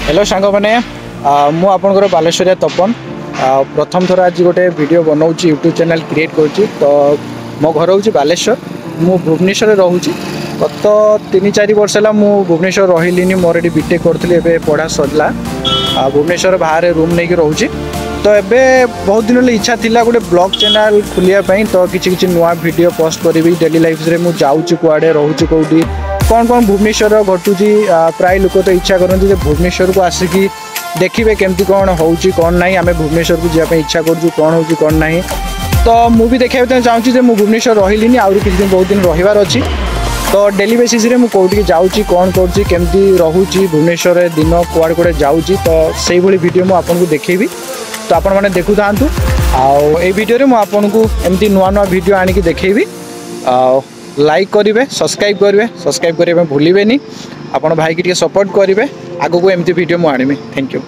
Hello सांग मैंने मु आपनकर बालेश्वरिया तपन प्रथम थर आज गोटे वीडियो बनाऊँ यूट्यूब चैनल क्रिएट करुँची। तो मो घर हूँ बालेश्वर, मु भुवनेश्वर रोचे। गत 3-4 वर्ष है मु भुवनेश्वर रही मोर ये बीटेक करी पढ़ा सरला भुवनेश्वर बाहर रूम नहीं रोचे। तो एबे बहुत दिन इच्छा थिला गोटे ब्लॉग चैनल खोलियापाई। तो किसी नुआ वीडियो पोस्ट करी डेली लाइफ रे मु जाऊँगी कुआड़े रोचे कौटी कौन कौन भुवनेश्वर घटुची। प्राय लोक तो इच्छा करते भुवनेश्वर को आसिकी देखिए केमती कौन होची कौन नहीं। आम भुवनेश्वर को जावाई इच्छा करूँ कौन होची कौन नहीं। तो मु भी देखा चाहूँगी जे मु भुवनेश्वर रही आउरी किसी दिन बहुत दिन रहिबार अच्छी। तो डेली बेसिस रे मु कोठी जाऊँगी कौन करुँची केमती रोची भुवनेश्वर दिन कुआड़े कुआड़े जाऊँगी। तो से वीडियो मुझे आपको देखेबी। तो आपण मैंने देखु था आई वीडियो रे मु आपको एमती नुआ नुआ वीडियो आनिकी देखेबी। लाइक करेंगे, सब्सक्राइब करेंगे, सब्सक्राइब करने भूलें। आपण भाई की सपोर्ट करेंगे, आगो को एमती वीडियो मुझे आनमी। Thank you.